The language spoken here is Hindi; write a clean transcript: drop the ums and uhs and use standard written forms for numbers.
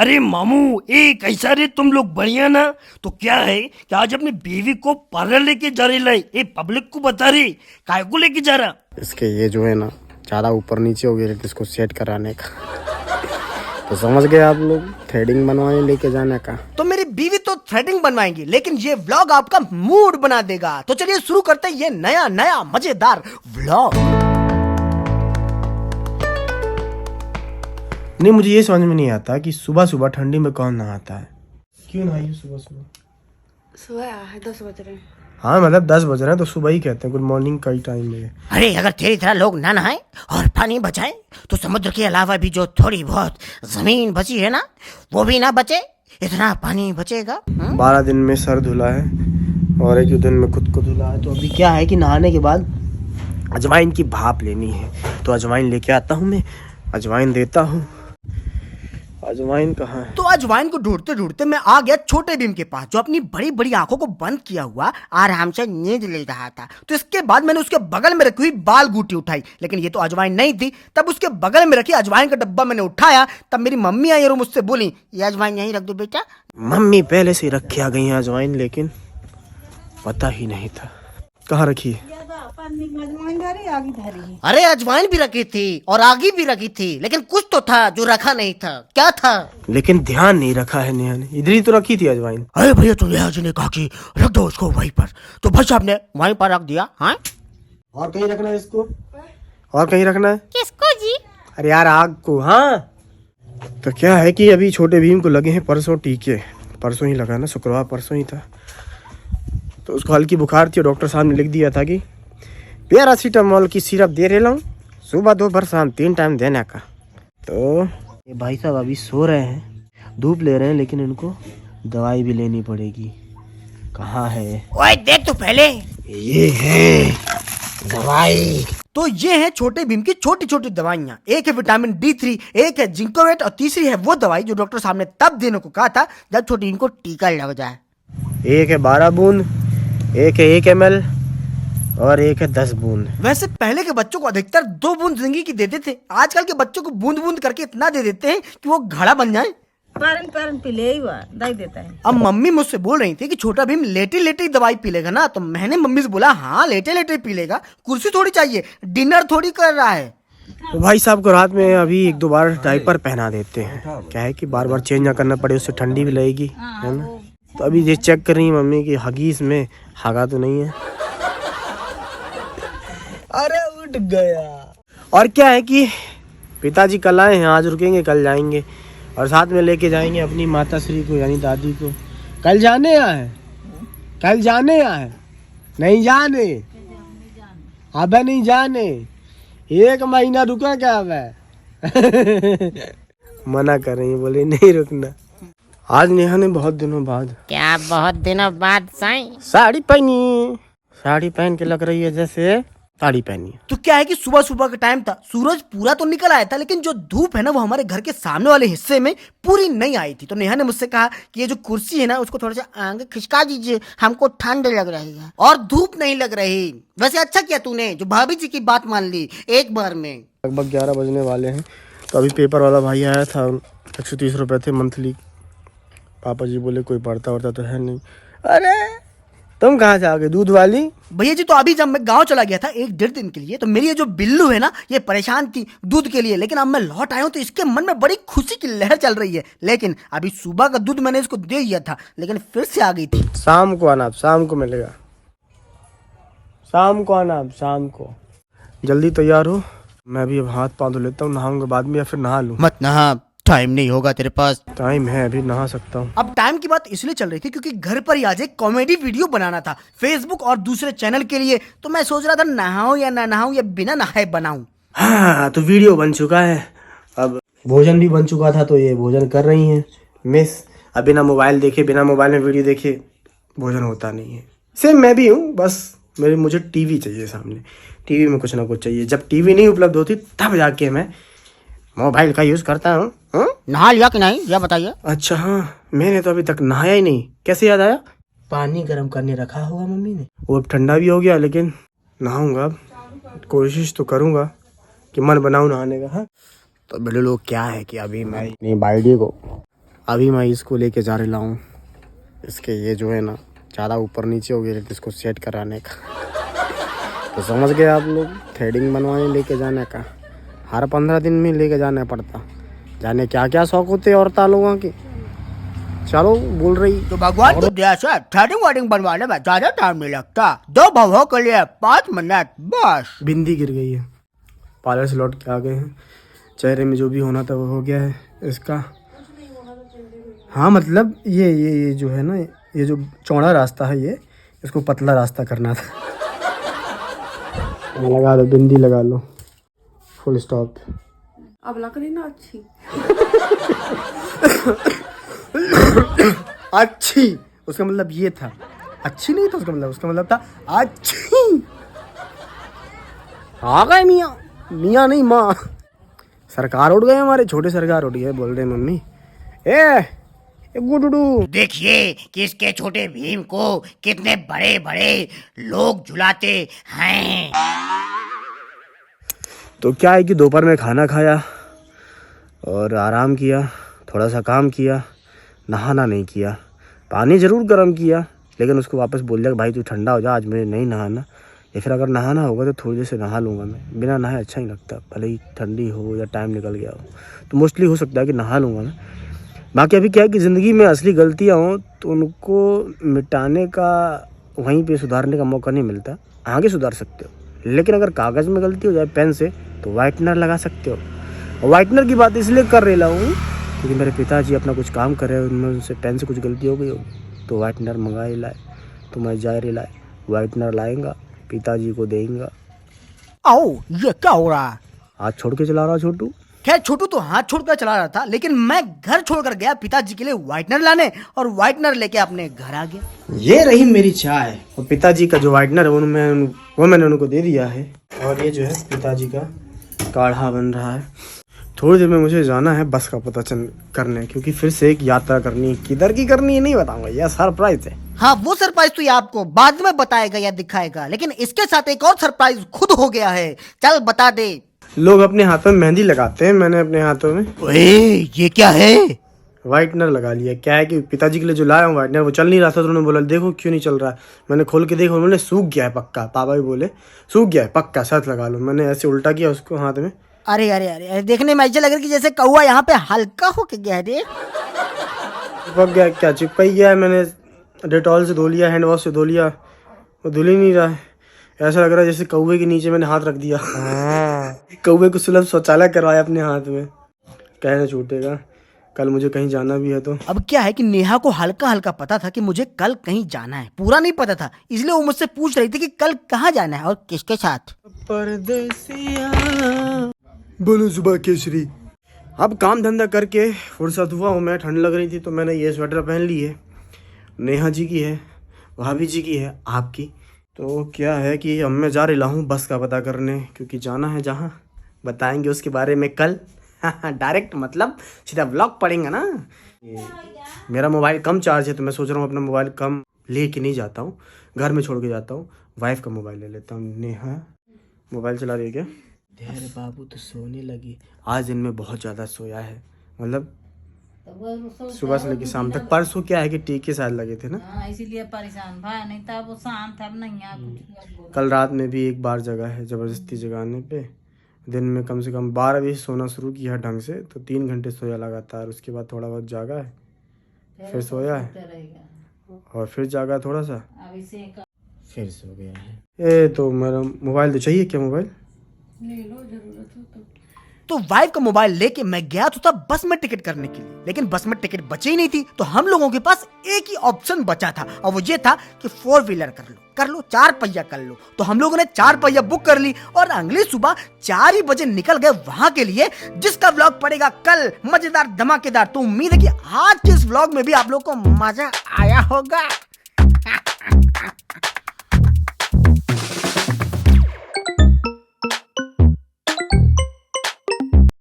अरे मामू, कैसा रे तुम लोग, बढ़िया ना? तो क्या है कि आज अपनी बीवी को पार्लर लेके जा रही पब्लिक को बता रही काय को लेके जा रहा। इसके ये जो है ना ज़्यादा ऊपर नीचे हो गया, इसको सेट कराने का। तो समझ गए आप लोग, थ्रेडिंग बनवाने लेके जाने का। तो मेरी बीवी तो थ्रेडिंग बनवाएंगी, लेकिन ये व्लॉग आपका मूड बना देगा। तो चलिए शुरू करते हैं ये नया मजेदार व्लॉग। नहीं, मुझे ये समझ में नहीं आता कि सुबह सुबह ठंडी में कौन नहाता है। क्यों नहाइए सुबह सुबह? सुबह 10 बज रहे हैं। हाँ मतलब 10 बज रहे हैं तो सुबह ही कहते हैं, गुड मॉर्निंग का ही टाइम है। अरे अगर तेरी तरह लोग ना नहाएं और पानी बचाएं तो समुद्र के अलावा भी जो थोड़ी बहुत जमीन बची है ना, वो भी ना बचे, इतना पानी बचेगा। 12 दिन में सर धुला है और एक दिन में खुद को धुला है। तो अभी क्या है कि नहाने के बाद अजवाइन की भाप लेनी है, तो अजवाइन लेके आता हूँ मैं, अजवाइन देता हूँ। अजवाइन कहाँ है? तो अजवाइन को ढूंढते ढूंढते मैं आ गया छोटे भीम के पास, जो अपनी बड़ी बड़ी आंखों को बंद किया हुआ आराम से नींद ले रहा था। तो इसके बाद मैंने उसके बगल में रखी हुई बाल गूटी उठाई, लेकिन ये तो अजवाइन नहीं थी। तब उसके बगल में रखी अजवाइन का डब्बा मैंने उठाया, तब मेरी मम्मी आई और मुझसे बोली, ये अजवाइन यहीं रख दो बेटा। मम्मी पहले से रखे आ गई है अजवाइन, लेकिन पता ही नहीं था कहाँ रखी है। अरे अजवाइन भी रखी थी और आगी भी रखी थी, लेकिन कुछ तो था जो रखा नहीं था। क्या था? लेकिन ध्यान नहीं रखा है नेहा ने, इधर ही तो रखी थी अजवाइन। अरे भैया, तो नेहा जी ने कहा कि रख दो उसको वहीं पर, तो भाई साहब ने वहीं पर रख दिया। हाँ, और कहीं रखना है इसको? और कहीं रखना है? किसको जी? अरे यार आग को। हाँ, तो क्या है कि अभी छोटे भीम को लगे हैं परसों टीके। परसों ही लगा ना, शुक्रवार परसों ही था। तो उसको हल्की बुखार थी और डॉक्टर साहब ने लिख दिया था कि पैरासीटामोल की सिरप दे रहे हूँ, सुबह दोपहर शाम 3 टाइम देने का। तो ये भाई साहब अभी सो रहे हैं, धूप ले रहे हैं, लेकिन इनको दवाई भी लेनी पड़ेगी। कहाँ है? ओए देख तो पहले, ये है दवाई। तो ये है छोटे भीम की छोटी छोटी दवाइयाँ। एक है विटामिन D3, एक है जिंकोवेट और तीसरी है वो दवाई जो डॉक्टर साहब ने तब देने को कहा था जब छोटे भीम को टीका लग जाए। एक है 12 बूंद, एक है 1 ml और एक है 10 बूंद। वैसे पहले के बच्चों को अधिकतर 2 बूंद जिंदगी की देते थे, आजकल के बच्चों को बूंद बूंद करके इतना दे देते हैं कि वो घड़ा बन जाए। पारन पी ले ही दवाई देता है। अब मम्मी मुझसे बोल रही थी कि छोटा भीम लेटे लेटे ही दवाई पी लेगा ना, तो मैंने मम्मी से बोला हाँ लेटे लेटे पी लेगा, कुर्सी थोड़ी चाहिए, डिनर थोड़ी कर रहा है। तो भाई साहब को रात में अभी 1-2 बार डायपर पहना देते हैं, क्या है कि बार बार चेंज ना करना पड़े, उससे ठंडी भी लगेगी, है ना। तो अभी ये चेक कर रही है मम्मी की हगीज में हागा तो नहीं है। अरे उठ गया। और क्या है कि पिताजी कल आए हैं, आज रुकेंगे कल जाएंगे, और साथ में लेके जाएंगे अपनी माता श्री को यानी दादी को। कल जाने आए, कल जाने आए, नहीं जाने, अबे नहीं जाने, 1 महीना रुका क्या अबे? मना कर रही है, बोले नहीं रुकना। आज नेहा ने बहुत दिनों बाद, क्या बहुत दिनों बाद साईं साड़ी पहनी, साड़ी पहन के लग रही है जैसे साड़ी पहनी है। तो क्या है कि सुबह सुबह का टाइम था, सूरज पूरा तो निकल आया था, लेकिन जो धूप है ना वो हमारे घर के सामने वाले हिस्से में पूरी नहीं आई थी। तो नेहा ने मुझसे कहा कि ये जो कुर्सी है ना उसको थोड़ा सा आगे खिसका दीजिए, हमको ठंड लग रही है और धूप नहीं लग रही। वैसे अच्छा किया तूने जो भाभी जी की बात मान ली एक बार में। लगभग 11 बजने वाले हैं। तो अभी पेपर वाला भाई आया था, 130 रुपये थे मंथली। पापा जी बोले कोई पढ़ता वढ़ता तो है नहीं। अरे तुम कहाँ से आ गए, दूध वाली? भैया जी, तो अभी जब मैं गांव चला गया था 1-1.5 दिन के लिए, तो मेरी ये जो बिल्लू है ना ये परेशान थी दूध के लिए, लेकिन अब मैं लौट आया हूँ तो इसके मन में बड़ी खुशी की लहर चल रही है। लेकिन अभी सुबह का दूध मैंने इसको दे दिया था, लेकिन फिर से आ गई थी। शाम को आना, शाम को मिलेगा, शाम को आना, शाम को। जल्दी तैयार हो, मैं भी अब हाथ पाँव धो लेता हूँ, नहाऊंगा बाद में या फिर नहा लूँ? मत नहा, टाइम नहीं होगा तेरे पास। टाइम है, अभी नहा सकता हूँ। अब टाइम की बात इसलिए चल रही थी क्योंकि घर पर ही आज एक कॉमेडी वीडियो बनाना था फेसबुक और दूसरे चैनल के लिए। तो मैं सोच रहा था नहाऊं या ना नहाऊं या बिना नहाए बनाऊं। हाँ, तो वीडियो बन चुका है, अब भोजन भी बन चुका था, तो ये भोजन कर रही हैं मिस। अब बिना मोबाइल देखे, बिना मोबाइल में वीडियो देखे भोजन होता नहीं है। सेम मैं भी हूँ, बस मुझे टीवी चाहिए सामने, टीवी में कुछ ना कुछ चाहिए। जब टीवी नहीं उपलब्ध होती तब जाके मैं मोबाइल का यूज करता हूँ। नहा लिया कि नहीं यह बताइए। अच्छा हाँ, मैंने तो अभी तक नहाया ही नहीं। कैसे याद आया? पानी गर्म करने रखा होगा मम्मी ने, वो अब ठंडा भी हो गया, लेकिन नहाऊंगा। अब कोशिश तो करूंगा कि मन बनाऊं नहाने का। हाँ, तो बोले लोग क्या है कि अभी मैं अपनी बाइडी को अभी मैं इसको लेके जा रहा हूँ, इसके ये जो है ना ज़्यादा ऊपर नीचे हो गया, इसको सेट कराने का। तो समझ गए आप लोग, थ्रेडिंग बनवाने लेके जाने का हर 15 दिन में लेके जाना पड़ता। जाने क्या क्या शौक होते औरता लोगों के। चलो बोल रही तो भगवान की दया से थ्रेडिंग वेडिंग बनवाने में ज्यादा टाइम नहीं लगता, 2 भवों के लिए 5 मिनट बस। बिंदी गिर गई है। पार्लर से लौट के आ गए हैं, चेहरे में जो भी होना था वो हो गया है इसका। हाँ मतलब ये जो है ना, ये जो चौड़ा रास्ता है ये, इसको पतला रास्ता करना था। लगा दो, बिंदी लगा लो, फुल स्टॉप। अब लग रही ना अच्छी। अच्छी उसका मतलब ये था, अच्छी नहीं था उसका मतलब था अच्छी। आ गए मियाँ, मियाँ नहीं माँ, सरकार उठ गए हमारे, छोटे सरकार उठ गए। बोल रहे मम्मी ए गुडुडू, देखिए कि इसके छोटे भीम को कितने बड़े बड़े लोग झुलाते हैं। तो क्या है कि दोपहर में खाना खाया और आराम किया, थोड़ा सा काम किया, नहाना नहीं किया। पानी ज़रूर गर्म किया, लेकिन उसको वापस बोल दिया कि भाई तू ठंडा हो जा, आज मुझे नहीं नहाना, या फिर अगर नहाना होगा तो थोड़ी देर से नहा लूँगा मैं, बिना नहाए अच्छा नहीं लगता, भले ही ठंडी हो या टाइम निकल गया हो। तो मोस्टली हो सकता है कि नहा लूँगा मैं। बाकी अभी क्या है कि ज़िंदगी में असली गलतियाँ हों तो उनको मिटाने का, वहीं पे सुधारने का मौका नहीं मिलता। आगे सुधार सकते हो, लेकिन अगर कागज़ में गलती हो जाए पेन से तो वाइटनर लगा सकते हो। और वाइटनर की बात इसलिए कर रहा हूँ क्योंकि मेरे पिताजी अपना कुछ काम कर रहे हैं, उनमें उनसे पेन से कुछ गलती हो गई होगी, तो वाइटनर मंगाए लाए। तो मैं जा रही लाए, वाइटनर लाएंगा, पिताजी को देंगे। आओ, ये क्या हो रहा है? हाथ छोड़ के चला रहा छोटू। खैर छोटू तो हाथ छोड़कर चला रहा था, लेकिन मैं घर छोड़कर गया पिताजी के लिए व्हाइटनर लाने, और व्हाइटनर लेके अपने घर आ गया। ये रही मेरी चाय, और पिताजी का जो व्हाइटनर है वो मैंने उनको दे दिया है। और ये जो है पिताजी का काढ़ा बन रहा है। थोड़ी देर में मुझे जाना है बस का पता करने, क्योंकि फिर से एक यात्रा करनी है। किधर की करनी है नहीं बताऊंगा, यह सरप्राइज है। हाँ, वो सरप्राइज तो ये आपको बाद में बताएगा या दिखाएगा, लेकिन इसके साथ एक और सरप्राइज खुद हो गया है। चल बता दे। लोग अपने हाथों में मेहंदी लगाते हैं, मैंने अपने हाथों में ओए, ये क्या है? व्हाइटनर लगा लिया। क्या है कि पिताजी के लिए जो लाया हूँ व्हाइटनर, वो चल नहीं रहा था, तो उन्होंने बोला देखो क्यों नहीं चल रहा है। मैंने खोल के देखा, उन्होंने सूख गया है पक्का। पापा भी बोले सूख गया है पक्का, साथ लगा लो। मैंने ऐसे उल्टा किया उसको हाथ में। अरे अरे अरे अरे, देखने में ऐसा लग रहा है कि जैसे कौवा यहाँ पे हल्का होके गया है रे। चिपक गया, क्या चिपक ही गया है। मैंने डेटॉल से धो लिया, हैंड वॉश से धो लिया, वो धुल ही नहीं रहा है। ऐसा लग रहा है जैसे कौवे के नीचे मैंने हाथ रख दिया। कौवे को सुलभ शौचालय करवाया अपने हाथ में। कहना छूटेगा, कल मुझे कहीं जाना भी है तो। अब क्या है कि नेहा को हल्का हल्का पता था कि मुझे कल कहीं जाना है, पूरा नहीं पता था, इसलिए वो मुझसे पूछ रही थी कि कल कहाँ जाना है और किसके साथ। परदेसिया बोलो सुबह केसरी। अब काम धंधा करके फुर्सत हुआ हूँ मैं, ठंड लग रही थी तो मैंने ये स्वेटर पहन ली है। नेहा जी की है, भाभी जी की है, आपकी। तो क्या है कि अब मैं जा रहा हूँ बस का पता करने, क्योंकि जाना है जहाँ, बताएंगे उसके बारे में कल। डायरेक्ट मतलब सीधा ब्लॉग पड़ेंगे ना। मेरा मोबाइल कम चार्ज है तो मैं सोच रहा हूँ अपना मोबाइल कम ले के नहीं जाता हूँ, घर में छोड़ के जाता हूँ, वाइफ का मोबाइल ले लेता हूँ। नेहा मोबाइल चला रही है क्या? अरे बाबू तो सोने लगी। आज दिन में बहुत ज़्यादा सोया है, मतलब सुबह से लेकर शाम तक। परसों क्या है कि टीके शायद लगे थे ना, इसीलिए परेशान था, नहीं था वो शांत, अब नहीं है कुछ। कल रात में भी एक बार जगा है ज़बरदस्ती जगाने पे। दिन में कम से कम 12 बजे सोना शुरू किया ढंग से, तो 3 घंटे सोया लगातार। उसके बाद थोड़ा बहुत जागा है, फिर सोया है, और फिर जागा थोड़ा सा, फिर सो गया है। तो मेरा मोबाइल तो चाहिए क्या? मोबाइल ले लो, जरूरत हो तो वाइफ का मोबाइल लेके मैं गया तो था बस में टिकट करने के लिए, लेकिन बस में टिकट बची ही नहीं थी। तो हम लोगों के पास एक ही ऑप्शन बचा था, और वो ये था कि 4 व्हीलर कर लो 4 पहिया कर लो। तो हम लोगों ने 4 पहिया बुक कर ली और अगली सुबह 4 ही बजे निकल गए वहां के लिए, जिसका व्लॉग पड़ेगा कल मजेदार धमाकेदार। तो उम्मीद है कि आज के इस व्लॉग में भी आप लोग को मजा आया होगा।